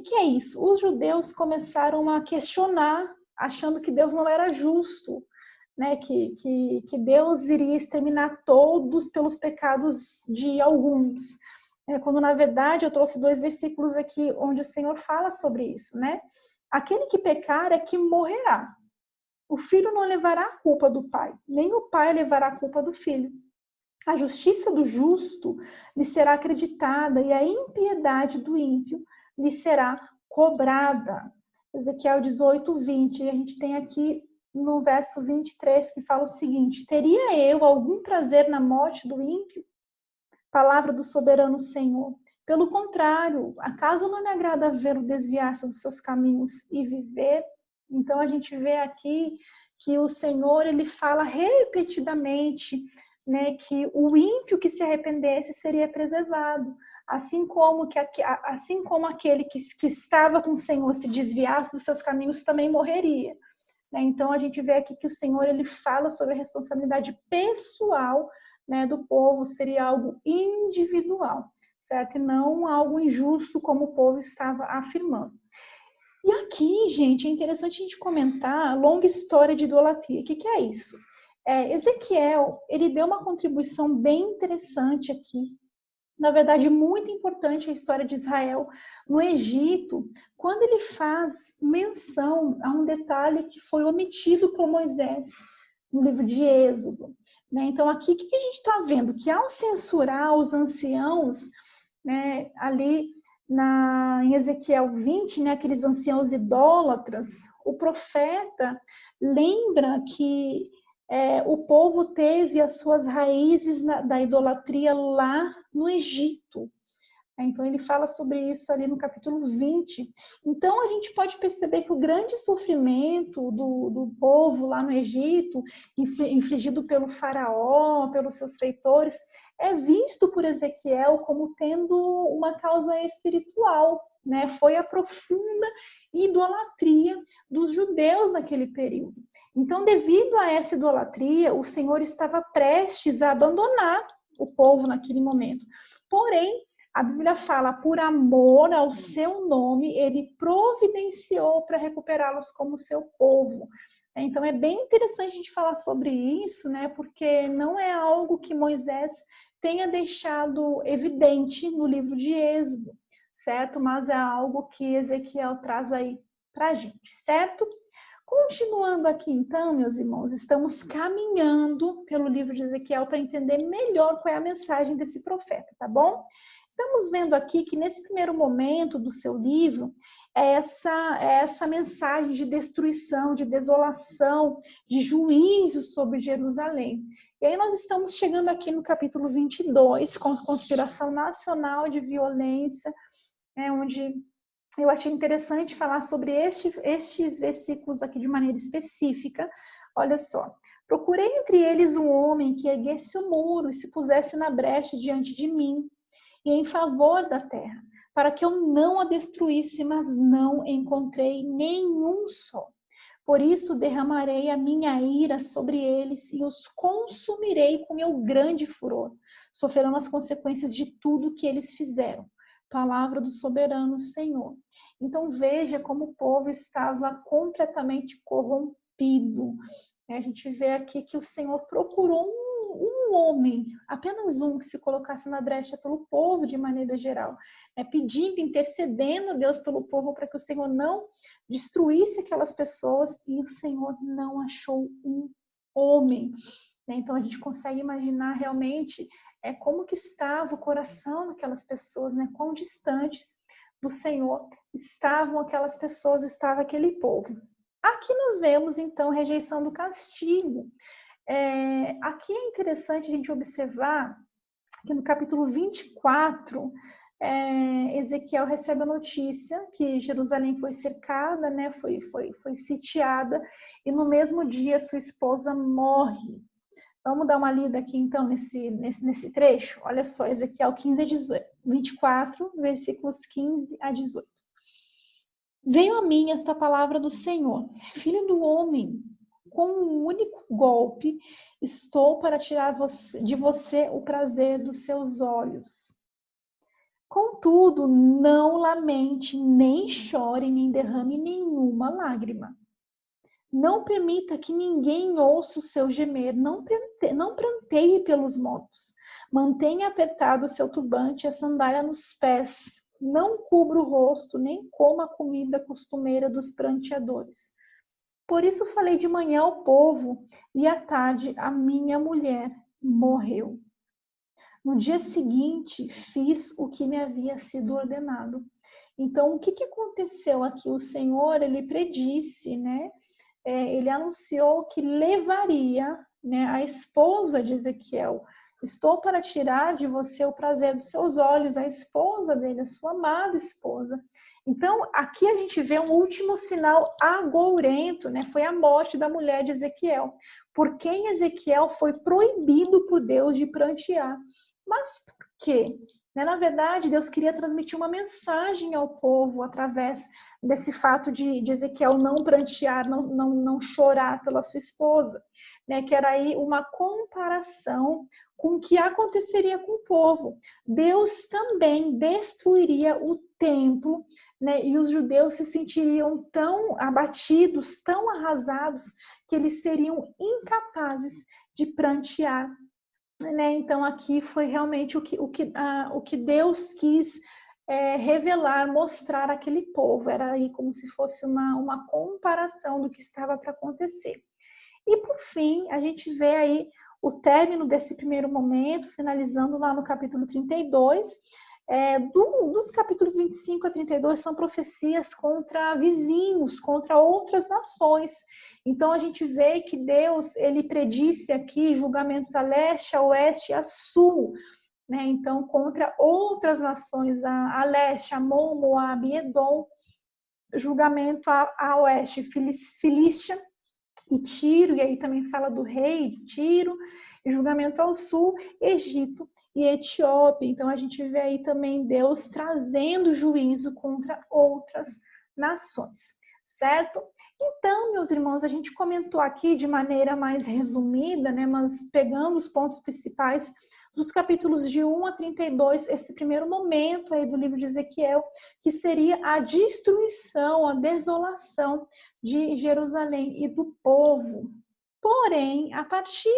Que é isso? Os judeus começaram a questionar, achando que Deus não era justo, né? Que Deus iria exterminar todos pelos pecados de alguns. Quando, na verdade, eu trouxe 2 versículos aqui onde o Senhor fala sobre isso, né? Aquele que pecar é que morrerá. O filho não levará a culpa do pai, nem o pai levará a culpa do filho. A justiça do justo lhe será acreditada e a impiedade do ímpio lhe será cobrada. Ezequiel 18, 20. E a gente tem aqui no verso 23 que fala o seguinte: teria eu algum prazer na morte do ímpio? Palavra do soberano Senhor. Pelo contrário, acaso não me agrada vê-lo desviar-se dos seus caminhos e viver? Então a gente vê aqui que o Senhor ele fala repetidamente, né, que o ímpio que se arrependesse seria preservado, assim como aquele que estava com o Senhor se desviasse dos seus caminhos também morreria. Então a gente vê aqui que o Senhor ele fala sobre a responsabilidade pessoal, né, do povo, seria algo individual, certo? E não algo injusto como o povo estava afirmando. E aqui, gente, é interessante a gente comentar a longa história de idolatria. O que é isso? Ezequiel, ele deu uma contribuição bem interessante aqui, na verdade, muito importante a história de Israel no Egito, quando ele faz menção a um detalhe que foi omitido por Moisés no livro de Êxodo. Então, aqui, o que a gente está vendo? Que ao censurar os anciãos, né, ali em Ezequiel 20, né, aqueles anciãos idólatras, o profeta lembra que o povo teve as suas raízes da idolatria lá no Egito. Então ele fala sobre isso ali no capítulo 20. Então a gente pode perceber que o grande sofrimento do povo lá no Egito, infligido pelo faraó, pelos seus feitores, é visto por Ezequiel como tendo uma causa espiritual, né? Foi a profunda idolatria dos judeus naquele período. Então, devido a essa idolatria, o Senhor estava prestes a abandonar o povo naquele momento. Porém, a Bíblia fala, por amor ao seu nome, ele providenciou para recuperá-los como seu povo. Então, é bem interessante a gente falar sobre isso, né? Porque não é algo que Moisés tenha deixado evidente no livro de Êxodo, certo? Mas é algo que Ezequiel traz aí para a gente, certo? Continuando aqui, então, meus irmãos, estamos caminhando pelo livro de Ezequiel para entender melhor qual é a mensagem desse profeta, tá bom? Estamos vendo aqui que nesse primeiro momento do seu livro, essa mensagem de destruição, de desolação, de juízo sobre Jerusalém. E aí nós estamos chegando aqui no capítulo 22, com a conspiração nacional de violência, onde eu achei interessante falar sobre estes versículos aqui de maneira específica. Olha só, Procurei entre eles um homem que erguesse o muro e se pusesse na brecha diante de mim e em favor da terra, para que eu não a destruísse, mas não encontrei nenhum só. Por isso derramarei a minha ira sobre eles e os consumirei com meu grande furor. Sofrerão as consequências de tudo que eles fizeram. Palavra do soberano Senhor. Então veja como o povo estava completamente corrompido. A gente vê aqui que o Senhor procurou um homem, apenas um, que se colocasse na brecha pelo povo de maneira geral, pedindo, intercedendo a Deus pelo povo para que o Senhor não destruísse aquelas pessoas, e o Senhor não achou um homem. Então a gente consegue imaginar realmente como que estava o coração daquelas pessoas, quão distantes do Senhor estavam aquelas pessoas, estava aquele povo. Aqui nós vemos então rejeição do castigo. Aqui é interessante a gente observar que no capítulo 24, Ezequiel recebe a notícia que Jerusalém foi cercada, foi sitiada, e no mesmo dia sua esposa morre. Vamos dar uma lida aqui então nesse trecho? Olha só, Ezequiel 15 a 18, 24, versículos 15 a 18. Veio a mim esta palavra do Senhor: filho do homem, com um único golpe estou para tirar de você o prazer dos seus olhos. Contudo, não lamente, nem chore, nem derrame nenhuma lágrima. Não permita que ninguém ouça o seu gemer, não pranteie pelos mortos. Mantenha apertado o seu turbante e a sandália nos pés. Não cubra o rosto, nem coma a comida costumeira dos pranteadores. Por isso falei de manhã ao povo, e à tarde a minha mulher morreu. No dia seguinte, fiz o que me havia sido ordenado. Então, o que aconteceu aqui? O Senhor, ele predisse, ele anunciou que levaria, a esposa de Ezequiel. Estou para tirar de você o prazer dos seus olhos, a esposa dele, a sua amada esposa. Então, aqui a gente vê um último sinal agourento, foi a morte da mulher de Ezequiel, por quem Ezequiel foi proibido por Deus de prantear. Mas por quê? Na verdade, Deus queria transmitir uma mensagem ao povo através desse fato de Ezequiel não prantear, não chorar pela sua esposa, que era aí uma comparação com o que aconteceria com o povo. Deus também destruiria o templo, e os judeus se sentiriam tão abatidos, tão arrasados, que eles seriam incapazes de prantear. Então aqui foi realmente o que Deus quis revelar, mostrar àquele povo. Era aí como se fosse uma comparação do que estava para acontecer. E por fim, a gente vê aí o término desse primeiro momento, finalizando lá no capítulo 32. Dos capítulos 25 a 32 são profecias contra vizinhos, contra outras nações. Então a gente vê que Deus, ele predisse aqui julgamentos a leste, a oeste e a sul, então contra outras nações, a leste, Amon, Moab e Edom, julgamento a oeste, Filístia e Tiro, e aí também fala do rei de Tiro, e julgamento ao sul, Egito e Etiópia. Então a gente vê aí também Deus trazendo juízo contra outras nações, certo? Então, meus irmãos, a gente comentou aqui de maneira mais resumida, mas pegando os pontos principais dos capítulos de 1 a 32, esse primeiro momento aí do livro de Ezequiel, que seria a destruição, a desolação de Jerusalém e do povo. Porém, a partir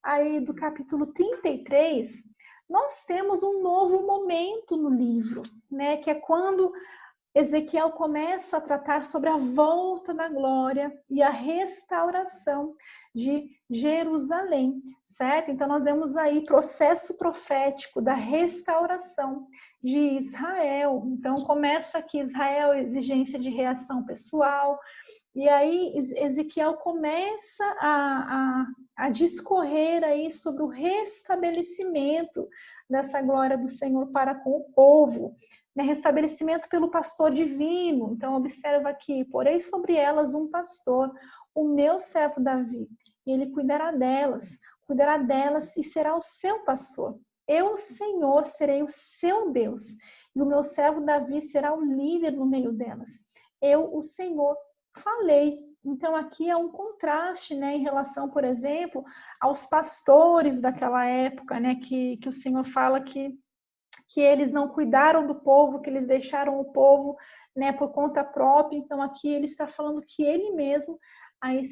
aí do capítulo 33, nós temos um novo momento no livro, que é quando Ezequiel começa a tratar sobre a volta da glória e a restauração de Jerusalém, certo? Então nós vemos aí processo profético da restauração de Israel. Então começa aqui Israel, exigência de reação pessoal, e aí Ezequiel começa a discorrer aí sobre o restabelecimento dessa glória do Senhor para com o povo, restabelecimento pelo pastor divino. Então observa aqui: porém sobre elas um pastor, o meu servo Davi, e ele cuidará delas e será o seu pastor. Eu, o Senhor, serei o seu Deus, e o meu servo Davi será o líder no meio delas. Eu, o Senhor, falei. Então aqui é um contraste, né, em relação, por exemplo, aos pastores daquela época, né, que o Senhor fala que eles não cuidaram do povo, que eles deixaram o povo, né, por conta própria. Então aqui ele está falando que ele mesmo aí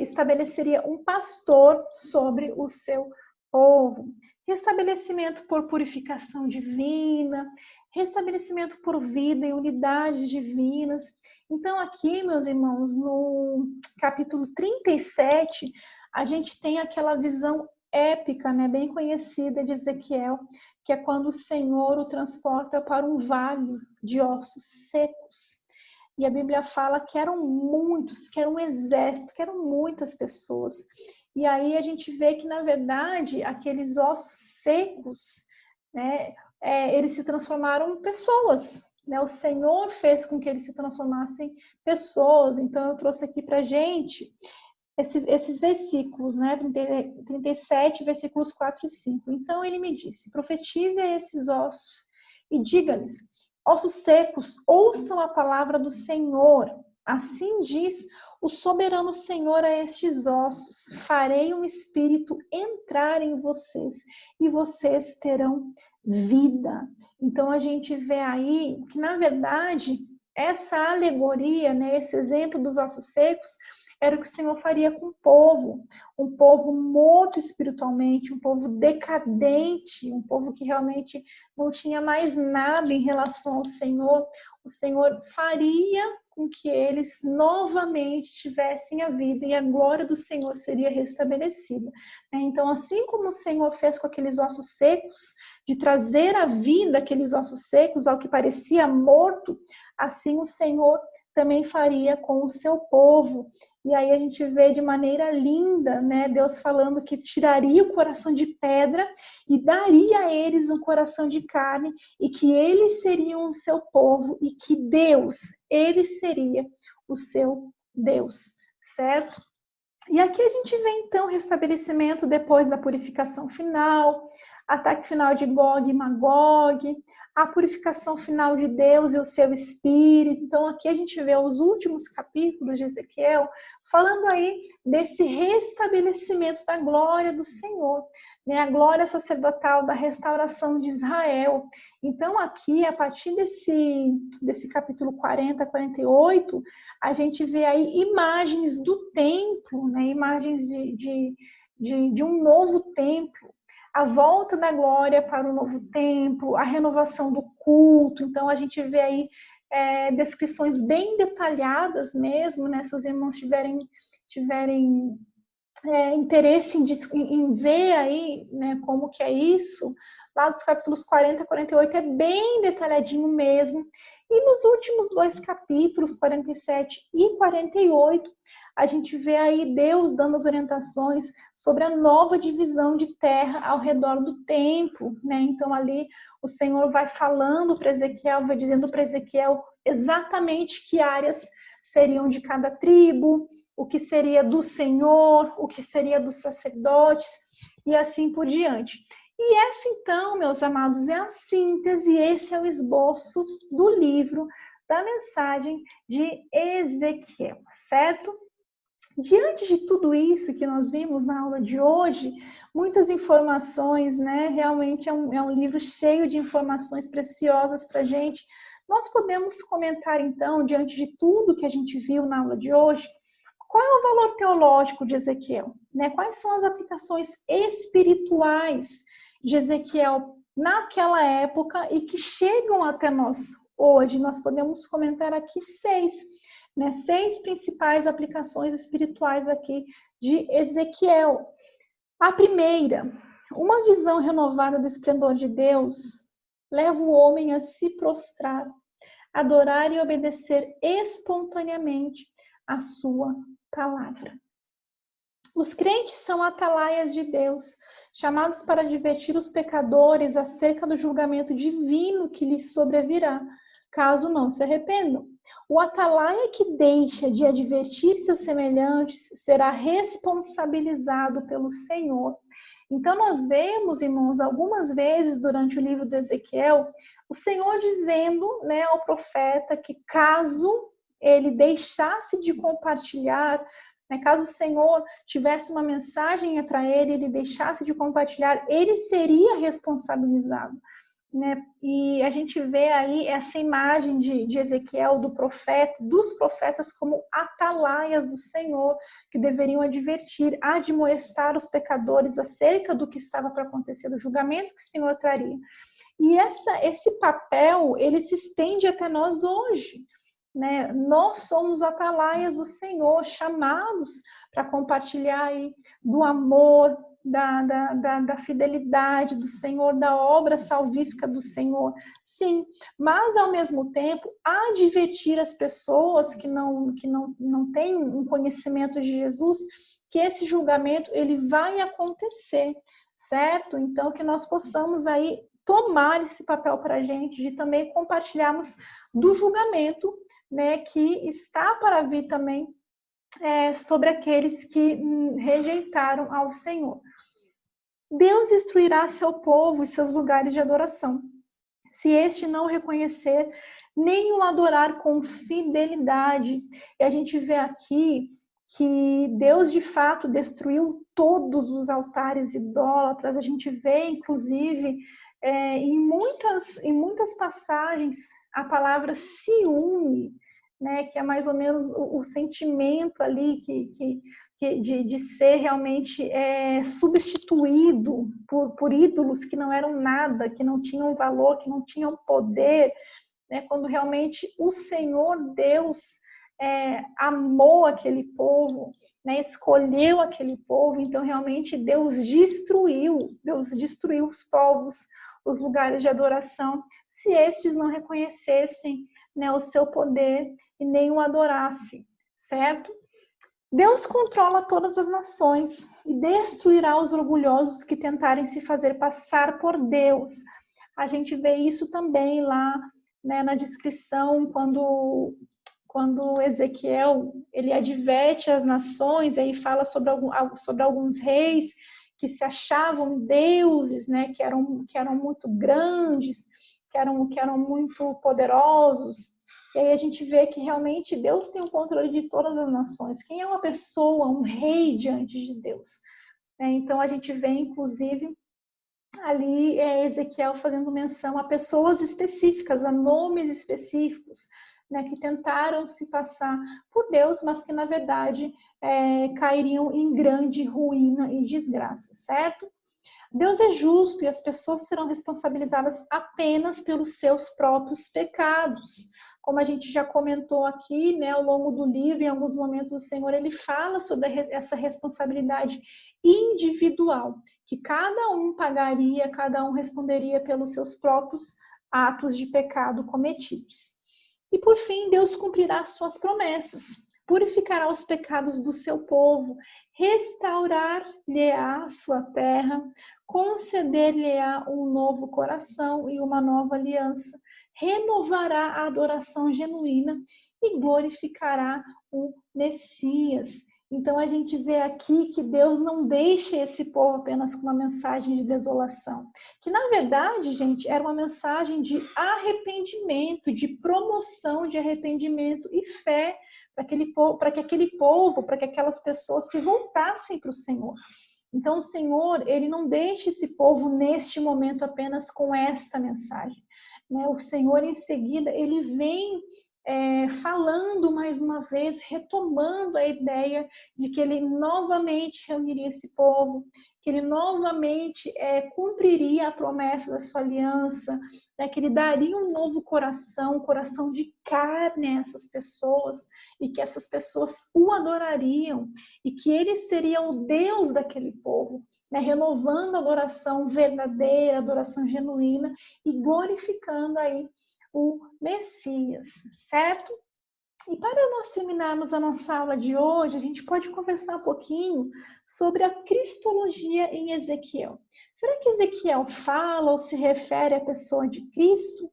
estabeleceria um pastor sobre o seu povo. Restabelecimento por purificação divina, restabelecimento por vida e unidades divinas. Então aqui, meus irmãos, no capítulo 37, a gente tem aquela visão épica, né, bem conhecida de Ezequiel, que é quando o Senhor o transporta para um vale de ossos secos. E a Bíblia fala que eram muitos, que era um exército, que eram muitas pessoas. E aí a gente vê que, na verdade, aqueles ossos secos, né, eles se transformaram em pessoas. Né? O Senhor fez com que eles se transformassem em pessoas. Então eu trouxe aqui para a gente esses versículos, né? 37, versículos 4 e 5. Então ele me disse: profetize a esses ossos e diga-lhes: ossos secos, ouçam a palavra do Senhor. Assim diz o soberano Senhor a estes ossos: farei um espírito entrar em vocês e vocês terão vida. Então a gente vê aí que, na verdade, essa alegoria, né, esse exemplo dos ossos secos, era o que o Senhor faria com um povo morto espiritualmente, um povo decadente, um povo que realmente não tinha mais nada em relação ao Senhor. O Senhor faria com que eles novamente tivessem a vida e a glória do Senhor seria restabelecida. Então, assim como o Senhor fez com aqueles ossos secos, de trazer a vida aqueles ossos secos ao que parecia morto, assim o Senhor também faria com o seu povo. E aí a gente vê de maneira linda, né, Deus falando que tiraria o coração de pedra e daria a eles um coração de carne, e que eles seriam o seu povo, e que Deus, ele seria o seu Deus, certo? E aqui a gente vê então o restabelecimento depois da purificação final, ataque final de Gog e Magog, a purificação final de Deus e o seu Espírito. Então aqui a gente vê os últimos capítulos de Ezequiel falando aí desse restabelecimento da glória do Senhor, né? A glória sacerdotal da restauração de Israel. Então aqui, a partir desse capítulo 40, 48, a gente vê aí imagens do templo, né? Imagens de um novo templo, a volta da glória para o novo templo, a renovação do culto. Então a gente vê aí descrições bem detalhadas mesmo, né? Se os irmãos tiverem interesse em ver aí, né, como que é isso, lá dos capítulos 40 e 48 é bem detalhadinho mesmo. E nos últimos dois capítulos, 47 e 48, a gente vê aí Deus dando as orientações sobre a nova divisão de terra ao redor do templo, né? Então ali o Senhor vai falando para Ezequiel, vai dizendo para Ezequiel exatamente que áreas seriam de cada tribo, o que seria do Senhor, o que seria dos sacerdotes, e assim por diante. E essa, então, meus amados, é a síntese, esse é o esboço do livro da mensagem de Ezequiel, certo? Diante de tudo isso que nós vimos na aula de hoje, muitas informações, né? Realmente é um livro cheio de informações preciosas para a gente. Nós podemos comentar, então, diante de tudo que a gente viu na aula de hoje, qual é o valor teológico de Ezequiel? Né? Quais são as aplicações espirituais de Ezequiel naquela época e que chegam até nós hoje? Nós podemos comentar aqui 6, né? 6 principais aplicações espirituais aqui de Ezequiel. A primeira, uma visão renovada do esplendor de Deus leva o homem a se prostrar, adorar e obedecer espontaneamente a sua palavra. Os crentes são atalaias de Deus, chamados para advertir os pecadores acerca do julgamento divino que lhes sobrevirá, caso não se arrependam. O atalaia que deixa de advertir seus semelhantes será responsabilizado pelo Senhor. Então nós vemos, irmãos, algumas vezes durante o livro de Ezequiel, o Senhor dizendo, né, ao profeta que caso ele deixasse de compartilhar, né, caso o Senhor tivesse uma mensagem para ele, ele deixasse de compartilhar, ele seria responsabilizado. Né? E a gente vê aí essa imagem de Ezequiel, do profeta, dos profetas como atalaias do Senhor, que deveriam advertir, admoestar os pecadores acerca do que estava para acontecer, do julgamento que o Senhor traria. E esse papel, ele se estende até nós hoje. Né? Nós somos atalaias do Senhor, chamados para compartilhar aí do amor, da fidelidade do Senhor, da obra salvífica do Senhor. Sim, mas ao mesmo tempo advertir as pessoas que não têm um conhecimento de Jesus que esse julgamento ele vai acontecer, certo? Então que nós possamos aí tomar esse papel para a gente de também compartilharmos do julgamento, né, que está para vir também sobre aqueles que rejeitaram ao Senhor. Deus instruirá seu povo e seus lugares de adoração. Se este não reconhecer, nem o adorar com fidelidade. E a gente vê aqui que Deus de fato destruiu todos os altares idólatras. A gente vê, inclusive, em muitas passagens, a palavra ciúme, né, que é mais ou menos o sentimento ali de ser realmente substituído por ídolos que não eram nada, que não tinham valor, que não tinham poder, né, quando realmente o Senhor Deus amou aquele povo, né, escolheu aquele povo, então realmente Deus destruiu os povos, os lugares de adoração, se estes não reconhecessem, né, o seu poder e nem o adorassem, certo? Deus controla todas as nações e destruirá os orgulhosos que tentarem se fazer passar por Deus. A gente vê isso também lá, né, na descrição, quando Ezequiel ele adverte as nações, aí fala sobre alguns reis que se achavam deuses, né, que eram muito grandes, que eram muito poderosos. E aí a gente vê que realmente Deus tem o controle de todas as nações. Quem é uma pessoa, um rei diante de Deus? Então a gente vê, inclusive, ali Ezequiel fazendo menção a pessoas específicas, a nomes específicos, né, que tentaram se passar por Deus, mas que na verdade cairiam em grande ruína e desgraça, certo? Deus é justo e as pessoas serão responsabilizadas apenas pelos seus próprios pecados. Como a gente já comentou aqui, né, ao longo do livro, em alguns momentos o Senhor ele fala sobre essa responsabilidade individual, que cada um pagaria, cada um responderia pelos seus próprios atos de pecado cometidos. E por fim, Deus cumprirá suas promessas, purificará os pecados do seu povo, restaurar-lhe-á a sua terra, conceder-lhe-á um novo coração e uma nova aliança, renovará a adoração genuína e glorificará o Messias. Então a gente vê aqui que Deus não deixa esse povo apenas com uma mensagem de desolação, que na verdade, gente, era uma mensagem de arrependimento, de promoção de arrependimento e fé para que aquelas pessoas se voltassem para o Senhor. Então o Senhor, ele não deixa esse povo neste momento apenas com esta mensagem, né? O Senhor em seguida, ele vem falando mais uma vez, retomando a ideia de que ele novamente reuniria esse povo, que ele novamente cumpriria a promessa da sua aliança, né, que ele daria um novo coração, um coração de carne a essas pessoas, e que essas pessoas o adorariam, e que ele seria o Deus daquele povo, né, renovando a adoração verdadeira, a adoração genuína, e glorificando aí o Messias, certo? E para nós terminarmos a nossa aula de hoje, a gente pode conversar um pouquinho sobre a cristologia em Ezequiel. Será que Ezequiel fala ou se refere à pessoa de Cristo?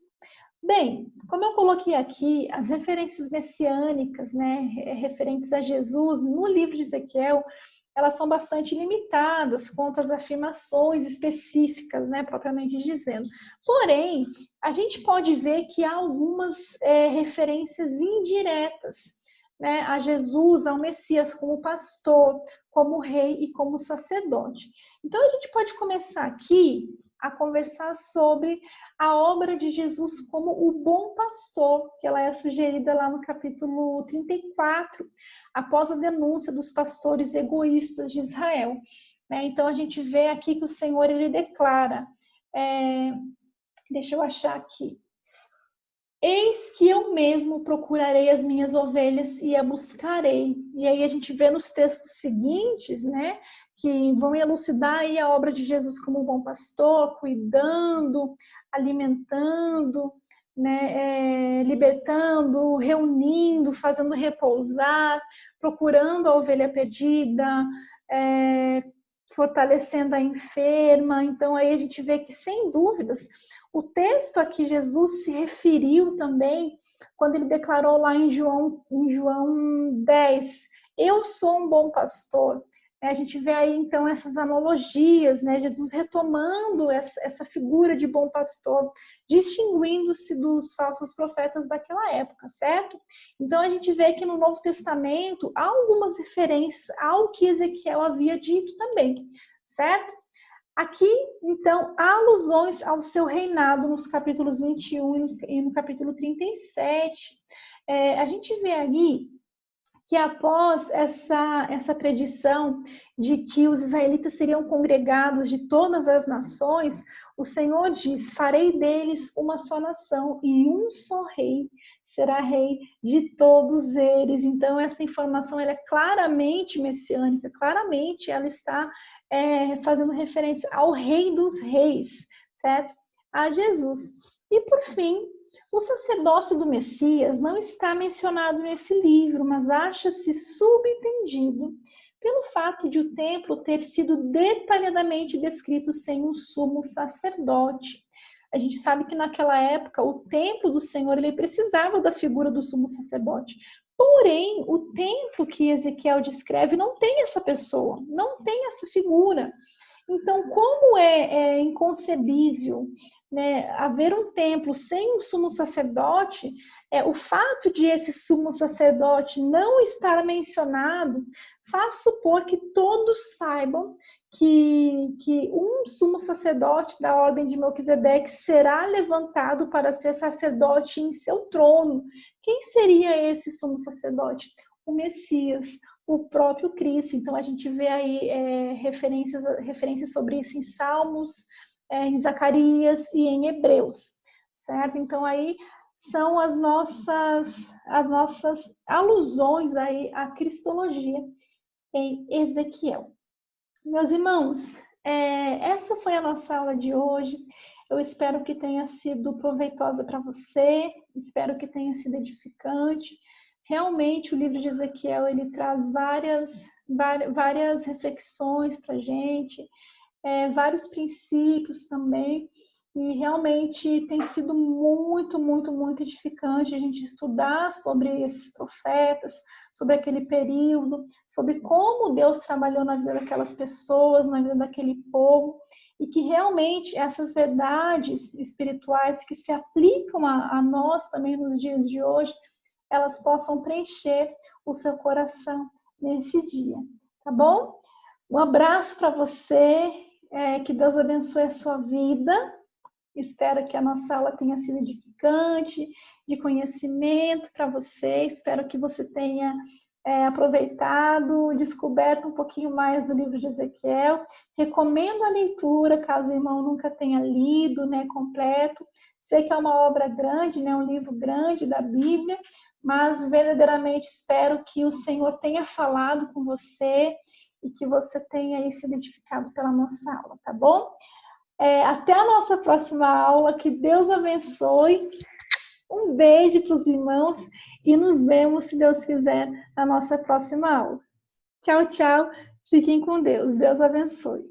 Bem, como eu coloquei aqui, as referências messiânicas, né, referentes a Jesus, no livro de Ezequiel, elas são bastante limitadas quanto às afirmações específicas, né, propriamente dizendo. Porém, a gente pode ver que há algumas referências indiretas, né, a Jesus, ao Messias como pastor, como rei e como sacerdote. Então, a gente pode começar aqui a conversar sobre a obra de Jesus como o bom pastor, que ela é sugerida lá no capítulo 34, após a denúncia dos pastores egoístas de Israel. Então, a gente vê aqui que o Senhor, ele declara, deixa eu achar aqui, eis que eu mesmo procurarei as minhas ovelhas e a buscarei. E aí a gente vê nos textos seguintes, né, que vão elucidar aí a obra de Jesus como um bom pastor, cuidando, alimentando, né, libertando, reunindo, fazendo repousar, procurando a ovelha perdida, fortalecendo a enferma. Então aí a gente vê que, sem dúvidas, o texto a que Jesus se referiu também, quando ele declarou lá em João 10, eu sou um bom pastor. A gente vê aí, então, essas analogias, né? Jesus retomando essa figura de bom pastor, distinguindo-se dos falsos profetas daquela época, certo? Então, a gente vê que no Novo Testamento há algumas referências ao que Ezequiel havia dito também, certo? Aqui, então, há alusões ao seu reinado nos capítulos 21 e no capítulo 37. A gente vê ali que após essa predição de que os israelitas seriam congregados de todas as nações, o Senhor diz, farei deles uma só nação e um só rei será rei de todos eles. Então, essa informação ela é claramente messiânica, claramente ela está fazendo referência ao Rei dos Reis, certo? A Jesus. E, por fim, o sacerdócio do Messias não está mencionado nesse livro, mas acha-se subentendido pelo fato de o templo ter sido detalhadamente descrito sem um sumo sacerdote. A gente sabe que naquela época o templo do Senhor ele precisava da figura do sumo sacerdote. Porém, o templo que Ezequiel descreve não tem essa pessoa, não tem essa figura. Então, como é inconcebível, né, haver um templo sem um sumo sacerdote, o fato de esse sumo sacerdote não estar mencionado faz supor que todos saibam que um sumo sacerdote da ordem de Melquisedeque será levantado para ser sacerdote em seu trono. Quem seria esse sumo sacerdote? O Messias, o próprio Cristo. Então, a gente vê aí referências sobre isso em Salmos, em Zacarias e em Hebreus, certo? Então, aí são as nossas alusões aí à cristologia em Ezequiel. Meus irmãos, essa foi a nossa aula de hoje. Eu espero que tenha sido proveitosa para você, espero que tenha sido edificante. Realmente, o livro de Ezequiel, ele traz várias reflexões para a gente, vários princípios também, e realmente tem sido muito, muito, muito edificante a gente estudar sobre esses profetas, sobre aquele período, sobre como Deus trabalhou na vida daquelas pessoas, na vida daquele povo, e que realmente essas verdades espirituais que se aplicam a nós também nos dias de hoje, elas possam preencher o seu coração neste dia, tá bom? Um abraço para você, que Deus abençoe a sua vida. Espero que a nossa aula tenha sido edificante, de conhecimento para você. Espero que você tenha aproveitado, descoberto um pouquinho mais do livro de Ezequiel. Recomendo a leitura, caso o irmão nunca tenha lido, né, completo. Sei que é uma obra grande, né, um livro grande da Bíblia, mas verdadeiramente espero que o Senhor tenha falado com você e que você tenha aí sido edificado pela nossa aula, tá bom? Até a nossa próxima aula, que Deus abençoe. Um beijo para os irmãos e nos vemos, se Deus quiser, na nossa próxima aula. Tchau, tchau. Fiquem com Deus. Deus abençoe.